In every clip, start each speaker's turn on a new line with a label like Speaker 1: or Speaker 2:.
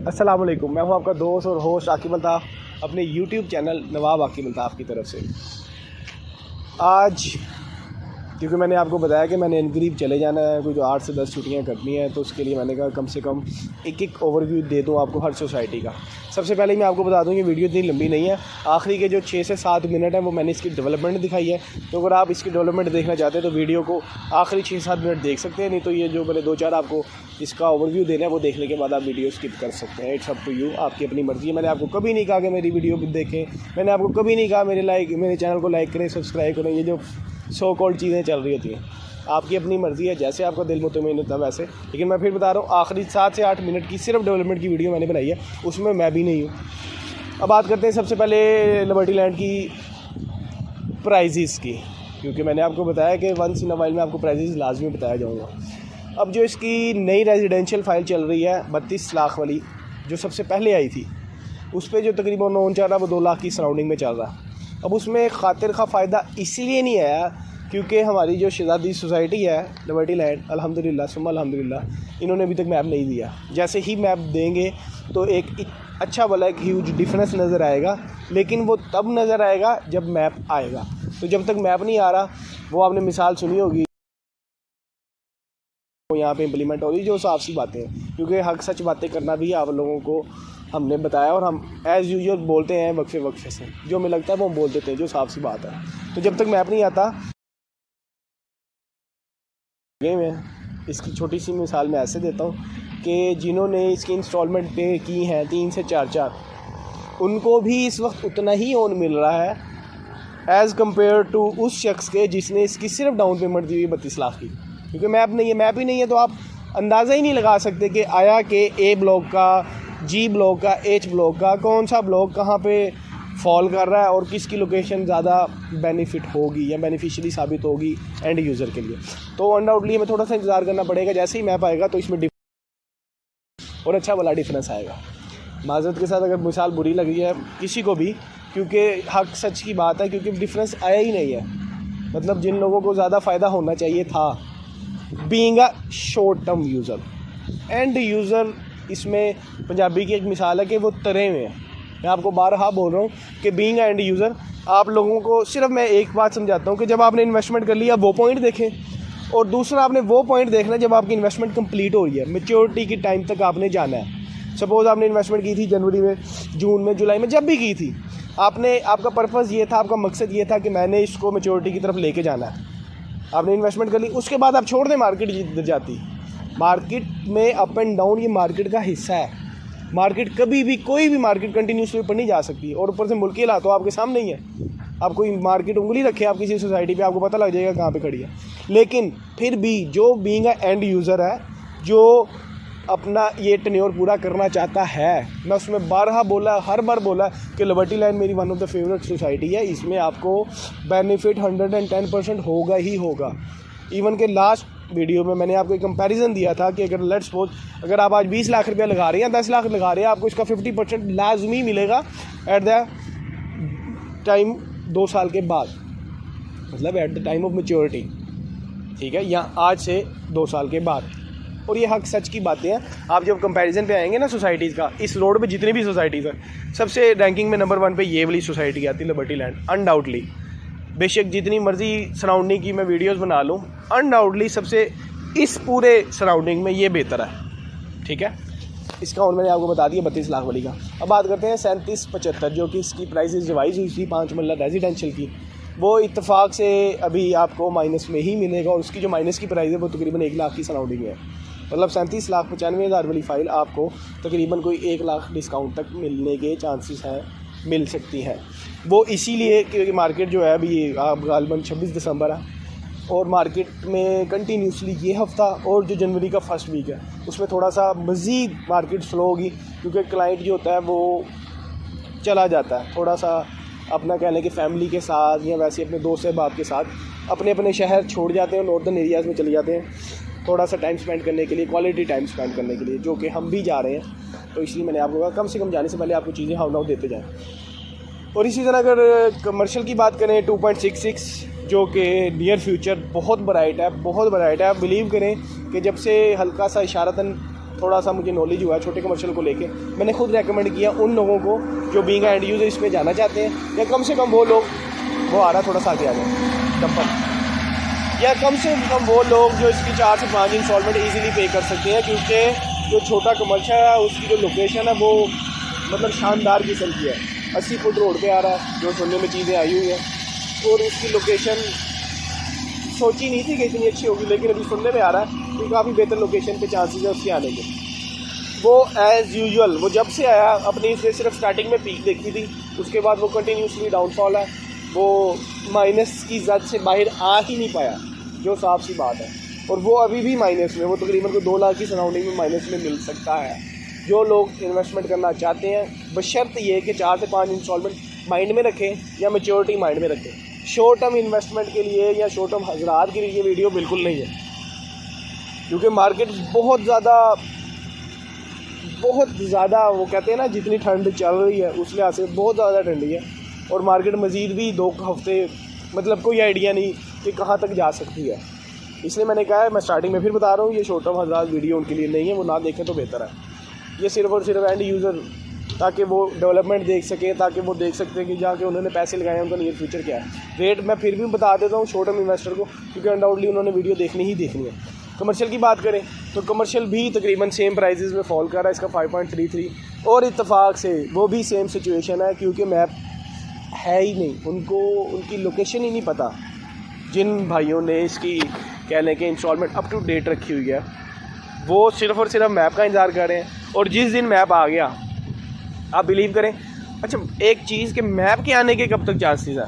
Speaker 1: अस्सलाम वालेकुम। मैं हूं आपका दोस्त और होस्ट आकिब अल्ताफ़ अपने यूट्यूब चैनल नवाब आकिब अल्ताफ़ की तरफ से। आज क्योंकि मैंने आपको बताया कि मैंने इनकरीब चले जाना है, कोई जो 8 से 10 छुट्टियां करनी है, तो उसके लिए मैंने कहा कम से कम एक ओवरव्यू दे दूं आपको हर सोसाइटी का। सबसे पहले मैं आपको बता दूं कि वीडियो इतनी लंबी नहीं है, आखिरी के जो 6 से 7 मिनट है वो मैंने इसकी डेवलपमेंट दिखाई है। तो अगर आप इसकी डेवलपमेंट देखना चाहते हैं तो वीडियो को आखिरी 6-7 मिनट देख सकते हैं, नहीं तो ये जो मैंने 2-4 आपको इसका ओवरव्यू देना है वो देखने के बाद आप वीडियो स्किप कर सकते हैं। इट्स अप टू यू, आपकी अपनी मर्ज़ी है। मैंने आपको कभी नहीं कहा कि मेरी वीडियो देखें, मैंने आपको कभी नहीं कहा मेरे चैनल को लाइक करें, सब्सक्राइब करें। ये जो सो कॉल्ड चीज़ें चल रही होती हैं, आपकी अपनी मर्ज़ी है, जैसे आपका दिल मुतमईन होता है वैसे। लेकिन मैं फिर बता रहा हूँ, आखिरी 7 से 8 मिनट की सिर्फ डेवलपमेंट की वीडियो मैंने बनाई है, उसमें मैं भी नहीं हूँ। अब बात करते हैं सबसे पहले लिबर्टी लैंड की प्राइजेज़ की, क्योंकि मैंने आपको बताया कि वंस इन अ वाइल में आपको प्राइजेज़ लाजमी बताया जाऊँगा। अब जो इसकी नई रेजिडेंशियल फ़ाइल चल रही है 32 लाख वाली, जो सबसे पहले आई थी, उस पर जो तकरीबन लोन चल रहा है वो 2 लाख की सराउंडिंग में चल रहा है। अब उसमें खातिर खा फ़ायदा इसीलिए नहीं आया क्योंकि हमारी जो शहजादी सोसाइटी है लिबर्टी लैंड, अल्हम्दुलिल्लाह सुम्मा अल्हम्दुलिल्लाह, इन्होंने अभी तक मैप नहीं दिया। जैसे ही मैप देंगे तो एक अच्छा वाला एक ह्यूज डिफरेंस नज़र आएगा, लेकिन वो तब नज़र आएगा जब मैप आएगा। तो जब तक मैप नहीं आ रहा, वो आपने मिसाल सुनी होगी यहाँ पे इम्प्लीमेंट हो रही, जो साफ सी बातें हैं, क्योंकि हक सच बातें करना भी आप लोगों को हमने बताया और हम एज़ यूजुअल बोलते हैं वक्फे से, जो हमें लगता है वो हम बोल देते हैं, जो साफ सी बात है। तो जब तक मैप नहीं आता, में इसकी छोटी सी मिसाल मैं ऐसे देता हूँ कि जिन्होंने इसकी इंस्टॉलमेंट पे की हैं 3 से 4, उनको भी इस वक्त उतना ही ओन मिल रहा है एज़ कम्पेयर टू उस शख्स के जिसने इसकी सिर्फ डाउन पेमेंट दी हुई 32 लाख की। क्योंकि मैप ही नहीं है तो आप अंदाज़ा ही नहीं लगा सकते कि आया कि ए ब्लॉक का, जी ब्लॉक का, एच ब्लॉक का, कौन सा ब्लॉक कहाँ पे फॉल कर रहा है और किसकी लोकेशन ज़्यादा बेनिफिट होगी या बेनिफिशियली साबित होगी एंड यूज़र के लिए। तो अनडाउटली हमें थोड़ा सा इंतज़ार करना पड़ेगा। जैसे ही मैप आएगा तो इसमें और अच्छा वाला डिफरेंस आएगा। माज़रत के साथ अगर मिसाल बुरी लगी है किसी को भी, क्योंकि हक सच की बात है, क्योंकि डिफरेंस आया ही नहीं है। मतलब जिन लोगों को ज़्यादा फ़ायदा होना चाहिए था, being a short term user, end user, इसमें पंजाबी की एक मिसाल है कि वो तरे में है। मैं आपको बारहा बोल रहा हूँ कि बीइंग एंड यूज़र, आप लोगों को सिर्फ मैं एक बात समझाता हूँ कि जब आपने इन्वेस्टमेंट कर लिया वो पॉइंट देखें, और दूसरा आपने वो पॉइंट देखना जब आपकी इन्वेस्टमेंट कंप्लीट हो रही है, मैच्योरिटी की टाइम तक आपने जाना है। सपोज़ आपने इन्वेस्टमेंट की थी जनवरी में, जून में, जुलाई में, जब भी की थी, आपका पर्पज़ ये था, आपका मकसद ये था कि मैंने इसको मैच्योरिटी की तरफ लेके जाना है। आपने इन्वेस्टमेंट कर ली, उसके बाद आप छोड़ दें, मार्केट जिधर जाती, मार्केट में अप एंड डाउन ये मार्केट का हिस्सा है। मार्केट कभी भी, कोई भी मार्केट कंटिन्यूसली ऊपर नहीं जा सकती, और ऊपर से मुल्की हालात तो आपके सामने ही है। आप कोई मार्केट उंगली रखे आप किसी सोसाइटी पे, आपको पता लग जाएगा कहाँ पे खड़ी है। लेकिन फिर भी जो बीइंग अ एंड यूज़र है, जो अपना ये टेन्योर पूरा करना चाहता है, मैं उसमें हर बार बोला कि लिबर्टी लैंड मेरी one of the favourite society है। इसमें आपको बेनिफिट 110% होगा ही होगा। इवन के लास्ट वीडियो में मैंने आपको एक कंपैरिजन दिया था कि अगर आप आज 20 लाख रुपया लगा रहे हैं, 10 लाख लगा रहे हैं, आपको इसका 50% लाजमी मिलेगा एट द टाइम 2 साल के बाद, मतलब at the time of maturity, ठीक है, या आज से 2 साल के बाद। और ये हक सच की बातें हैं। आप जब कंपैरिजन पे आएंगे ना सोसाइटीज़ का, इस रोड पे जितनी भी सोसाइटीज़ हैं, सबसे रैंकिंग में नंबर 1 पे ये वाली सोसाइटी आती है, लिबर्टी लैंड, अनडाउटली। बेशक जितनी मर्ज़ी सराउंडिंग की मैं वीडियोस बना लूँ, अनडाउटली सबसे इस पूरे सराउंडिंग में ये बेहतर है, ठीक है। इसका और मैंने आपको बता दिया 32 लाख वाली का। अब बात करते हैं 3775, जो कि इसकी प्राइसेस रिवाइज हुई थी 5 मरला रेजिडेंशियल की। वो इत्तेफाक से अभी आपको माइनस में ही मिलेगा, और उसकी जो माइनस की प्राइस है वो तकरीबन 1 लाख की सराउंडिंग है। मतलब 37,95,000 वाली फ़ाइल आपको तकरीबन कोई 1 लाख डिस्काउंट तक मिलने के चांसेस हैं, मिल सकती है। वो इसीलिए क्योंकि मार्केट जो है अभी गालबन 26 दिसंबर है, और मार्केट में कंटिन्यूसली ये हफ़्ता और जो जनवरी का फर्स्ट वीक है उसमें थोड़ा सा मज़ीद मार्केट स्लो होगी, क्योंकि क्लाइंट जो होता है वो चला जाता है थोड़ा सा अपना कह लें कि फैमिली के साथ या वैसे अपने दोस्त अहबाब के साथ अपने अपने शहर छोड़ जाते हैं, नॉर्दर्न एरियाज़ में चले जाते हैं थोड़ा सा टाइम स्पेंड करने के लिए, क्वालिटी टाइम स्पेंड करने के लिए, जो कि हम भी जा रहे हैं। तो इसलिए मैंने आपको कहा कम से कम जाने से पहले आपको चीज़ें हाउ नाउ देते जाएँ। और इसी तरह अगर कमर्शियल की बात करें 2.66, जो कि नियर फ्यूचर बहुत ब्राइट है। आप बिलीव करें कि जब से हल्का सा इशारतन थोड़ा सा मुझे नॉलेज हुआ है छोटे कमर्शियल को लेके, मैंने खुद रेकमेंड किया उन लोगों को जो बीइंग एंड यूज़र इसमें जाना चाहते हैं, या कम से कम वो लोग, वो आ रहा थोड़ा सा आगे आ जाए डंपर, या कम से कम वो लोग जो इसकी 4 से 5 इंस्टॉलमेंट ईजिली पे कर सकते हैं, क्योंकि जो छोटा कमर्शियल है उसकी जो लोकेशन है वो मतलब शानदार किस्म की है। 80 फुट रोड पे आ रहा है, जो सुनने में चीज़ें आई हुई हैं, और उसकी लोकेशन सोची नहीं थी कि इतनी अच्छी होगी, लेकिन अभी सुनने में आ रहा है कि काफ़ी बेहतर लोकेशन पे चांसेस है उसके आने के। वो एज़ यूजुअल वो जब से आया अपनी से सिर्फ स्टार्टिंग में पीक देखी थी, उसके बाद वो कंटिन्यूसली डाउनफॉल है, वो माइनस की जद से बाहर आ ही नहीं पाया, जो साफ सी बात है। और वो अभी भी माइनस में, वो तकरीबन को 2 लाख की सराउंडिंग में माइनस में मिल सकता है। जो लोग इन्वेस्टमेंट करना चाहते हैं बशर्त ये कि 4 से 5 इंस्टॉलमेंट माइंड में रखें या मैच्योरिटी माइंड में रखें। शॉर्ट टर्म इन्वेस्टमेंट के लिए या शॉर्ट टर्म हज़रात के लिए ये वीडियो बिल्कुल नहीं है, क्योंकि मार्केट बहुत ज़्यादा वो कहते हैं ना, जितनी ठंड चल रही है उस लिहाज से बहुत ज़्यादा ठंडी है, और मार्केट मज़ीद भी 2 हफ्ते मतलब कोई आइडिया नहीं कि कहाँ तक जा सकती है। इसलिए मैंने कहा है, मैं स्टार्टिंग में फिर बता रहा हूँ, ये शॉर्ट टर्म हज़रात वीडियो उनके लिए नहीं है, वो ना देखें तो बेहतर है। ये सिर्फ और सिर्फ एंड यूज़र, ताकि वो डेवलपमेंट देख सकें, ताकि वो देख सकते हैं कि जाके उन्होंने पैसे लगाए हैं उनका नियर फ्यूचर क्या है। रेट मैं फिर भी बता देता हूँ शॉर्ट टर्म इन्वेस्टर को, क्योंकि अनडाउटली उन्होंने वीडियो देखनी ही देखनी है। कमर्शियल की बात करें तो कमर्शियल भी तकरीबन सेम प्राइसेस में फॉल कर रहा है, इसका 5.33, और इत्तेफाक से वो भी सेम सिचुएशन है, क्योंकि मैप है ही नहीं, उनको उनकी लोकेशन ही नहीं पता। जिन भाइयों ने इसकी कह लें कि इंस्टॉलमेंट अप टू डेट रखी हुई है, वो सिर्फ़ और सिर्फ मैप का इंतज़ार कर रहे हैं, और जिस दिन मैप आ गया आप बिलीव करें। अच्छा, एक चीज़ कि मैप के आने के कब तक चांसेस है।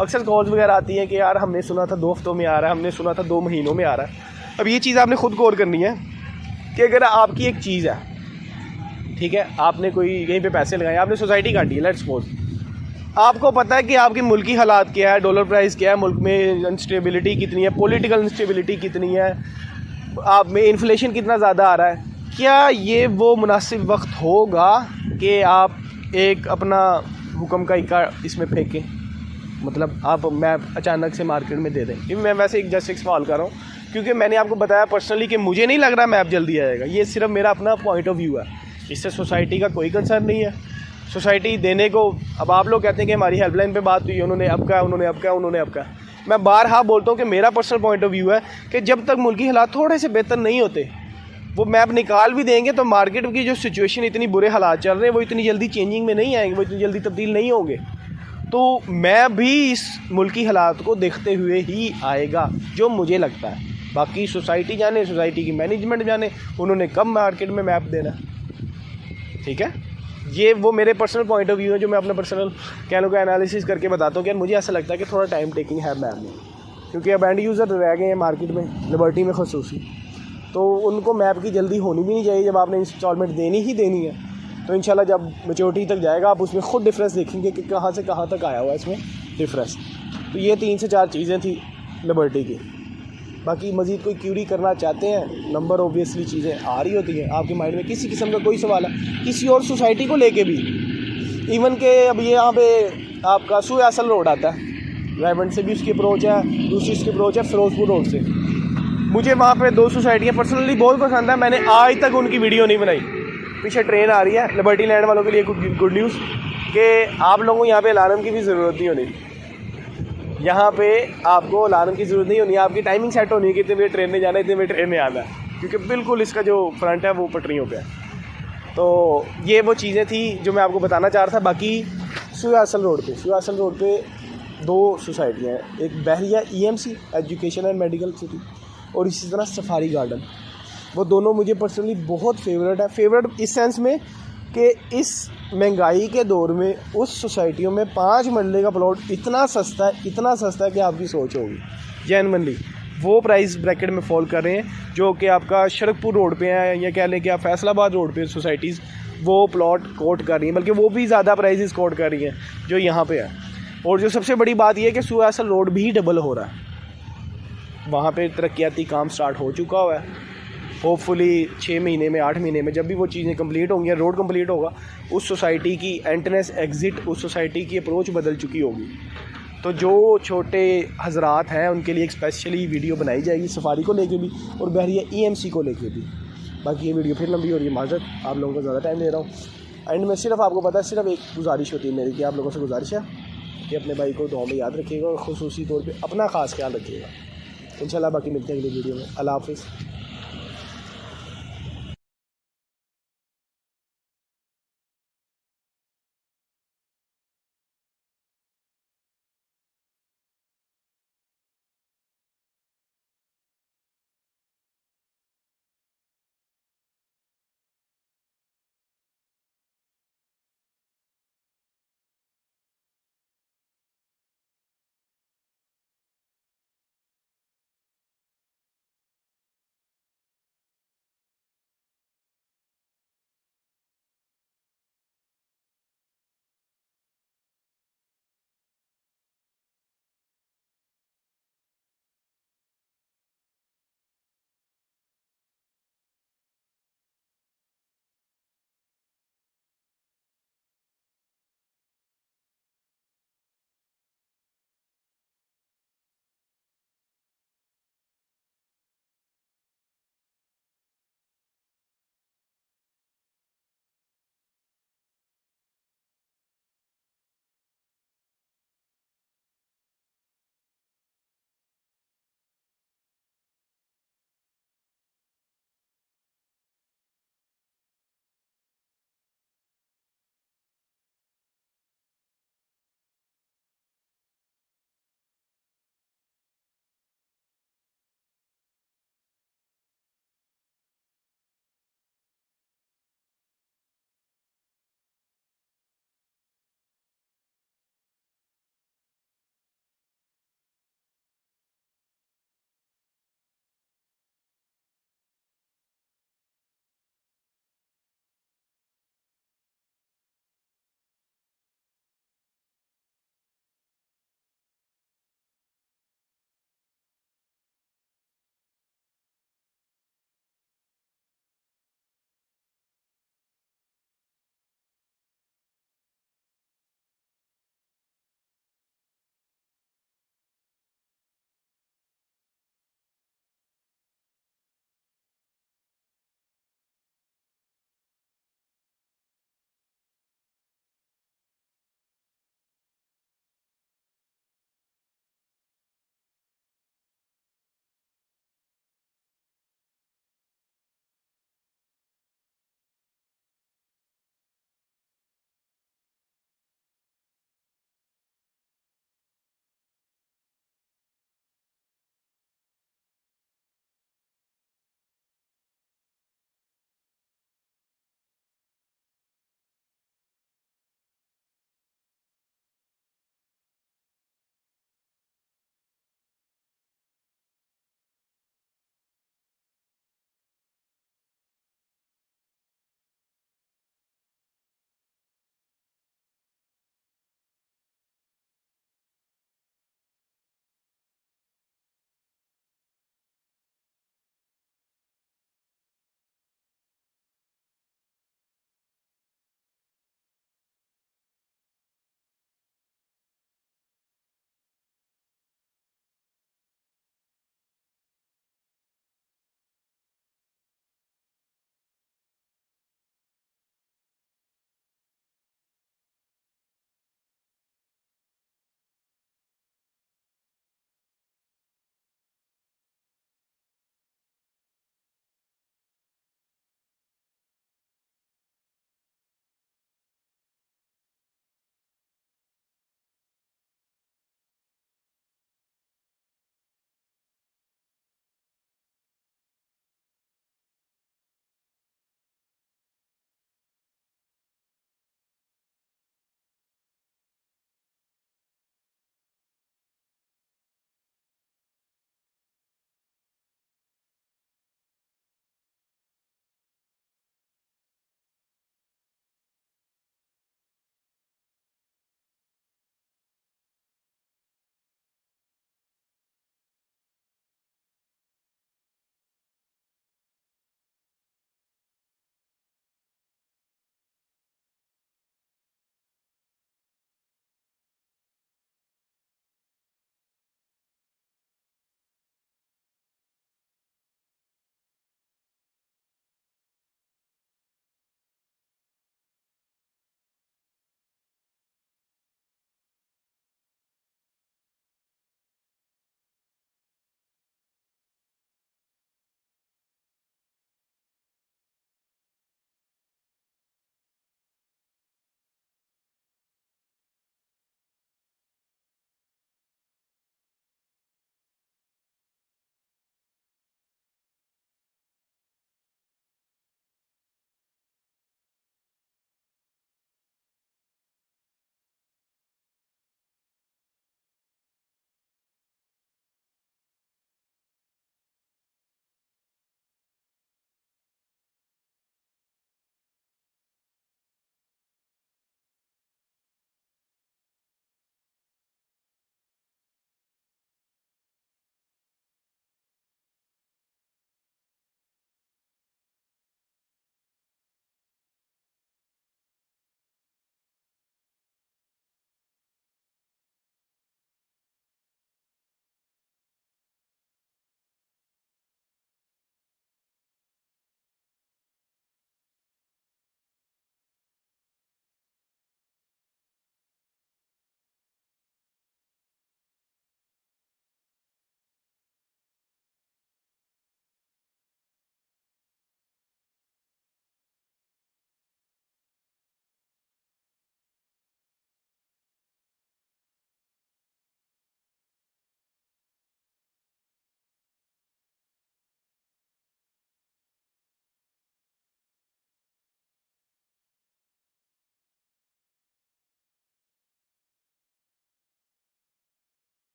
Speaker 1: अक्सर कॉल्स वगैरह आती हैं कि यार हमने सुना था 2 हफ्तों में आ रहा है, हमने सुना था 2 महीनों में आ रहा है। अब ये चीज़ आपने खुद गौर करनी है कि अगर आपकी एक चीज़ है, ठीक है, आपने कोई यहीं पे पैसे लगाए, आपने सोसाइटी काटी है, लेट्स सपोज, आपको पता है कि आपके मुल्क की हालात क्या है, डॉलर प्राइस क्या है, मुल्क में अनस्टेबिलिटी कितनी है, पॉलिटिकल अनस्टेबिलिटी कितनी है, आप में इन्फ्लेशन कितना ज़्यादा आ रहा है, क्या ये वो मुनासिब वक्त होगा कि आप एक अपना हुक्म का इक्का इसमें फेंकें? मतलब आप मैप अचानक से मार्केट में दे दें। क्योंकि मैं वैसे एक जस्ट एक सवाल कर रहा हूँ, क्योंकि मैंने आपको बताया पर्सनली कि मुझे नहीं लग रहा मैप जल्दी आएगा। ये सिर्फ मेरा अपना पॉइंट ऑफ व्यू है, इससे सोसाइटी का कोई कंसर्न नहीं है। सोसाइटी देने को, अब आप लोग कहते हैं कि हमारी हेल्पलाइन पे बात हुई, उन्होंने अब कहा, उन्होंने अब कहा, उन्होंने अब कहा। मैं बारहा बोलता हूँ कि मेरा पर्सनल पॉइंट ऑफ व्यू है कि जब तक मुल्की हालात थोड़े से बेहतर नहीं होते, वो मैप निकाल भी देंगे तो मार्केट की जो सिचुएशन इतनी बुरे हालात चल रहे हैं वो इतनी जल्दी चेंजिंग में नहीं आएंगे, वो इतनी जल्दी तब्दील नहीं होंगे। तो मैं भी इस मुल्की हालात को देखते हुए ही आएगा जो मुझे लगता है। बाकी सोसाइटी जाने, सोसाइटी की मैनेजमेंट जाने उन्होंने कब मार्केट में मैप देना, ठीक है। ये वो मेरे पर्सनल पॉइंट ऑफ व्यू है जो मैं अपना पर्सनल कह लो का एनालिसिस करके बताता हूँ कि मुझे ऐसा लगता है कि थोड़ा टाइम टेकिंग है मैप में, क्योंकि अब एंड यूज़र रह गए हैं मार्केट में, लिबर्टी में खसूसी, तो उनको मैप की जल्दी होनी भी नहीं चाहिए। जब आपने इंस्टॉलमेंट देनी ही देनी है तो इंशाल्लाह जब मैच्योरिटी तक जाएगा आप उसमें खुद डिफरेंस देखेंगे कि कहाँ से कहाँ तक आया हुआ है इसमें डिफरेंस। तो ये 3 से 4 चीज़ें थी लिबर्टी की। बाकी मज़ीद कोई क्यूरी करना चाहते हैं, नंबर ऑब्वियसली चीज़ें आ रही होती हैं आपके माइंड में, किसी किस्म का कोई सवाल है किसी और सोसाइटी को लेके भी, इवन के अब ये यहाँ पे आपका सुयासल रोड आता है, रायबंड से भी उसकी अप्रोच है, दूसरी उसकी अप्रोच है फिरोजपुर रोड से। मुझे वहाँ पे 2 सोसाइटियाँ पर्सनली बहुत पसंद है, मैंने आज तक उनकी वीडियो नहीं बनाई। पीछे ट्रेन आ रही है, लिबर्टी लैंड वालों के लिए गुड न्यूज़ कि आप लोगों को यहाँ पे अलार्म की भी ज़रूरत नहीं होनी, यहाँ पे आपको अलार्म की ज़रूरत नहीं होनी, आपकी टाइमिंग सेट होनी है कि इतने बजे ट्रेन में जाना है, इतने बजे ट्रेन में आना है, क्योंकि बिल्कुल इसका जो फ्रंट है वो पटरियों पे है। तो ये वो चीज़ें थी जो मैं आपको बताना चाह रहा था। बाकी सुयासल रोड पे 2 सोसाइटियाँ हैं, एक बहरिया EMC education and medical city, और इसी तरह सफारी गार्डन। वो दोनों मुझे पर्सनली बहुत फेवरेट है। फेवरेट इस सेंस में कि इस महंगाई के दौर में उस सोसाइटियों में 5 मरले का प्लॉट इतना सस्ता है कि आपकी सोच होगी। जेन्युइनली वो प्राइस ब्रैकेट में फॉल कर रहे हैं जो कि आपका शरकपुर रोड पे है, या कह लें कि आप फैसलाबाद रोड पे सोसाइटीज़ वो प्लॉट कोट कर रही हैं, बल्कि वो भी ज़्यादा प्राइसेस कोट कर रही हैं जो यहाँ पे है। और जो सबसे बड़ी बात यह है कि सुयासल रोड भी डबल हो रहा है, वहाँ पे तरक्याती काम स्टार्ट हो चुका हुआ है। होपफुली 6 महीने में 8 महीने में जब भी वो चीज़ें कंप्लीट होंगी, रोड कंप्लीट होगा, उस सोसाइटी की एंट्रेंस एग्ज़िट, उस सोसाइटी की अप्रोच बदल चुकी होगी। तो जो छोटे हजरात हैं उनके लिए एक स्पेशली वीडियो बनाई जाएगी, सफारी को लेके भी और बहरिया EMC को लेके भी। बाकी ये वीडियो फिर लंबी हो रही है, माजरत आप लोगों को ज़्यादा टाइम दे रहा हूँ। एंड में सिर्फ आपको पता है, सिर्फ एक गुजारिश होती है मेरी कि आप लोगों से गुजारिश है कि अपने भाई को दुआ में याद रखिएगा और ख़ुसूसी तौर पे अपना ख़ास ख्याल रखिएगा। इंशाल्लाह बाकी मिलते हैं अगली वीडियो में। अल्लाह हाफ़िज़।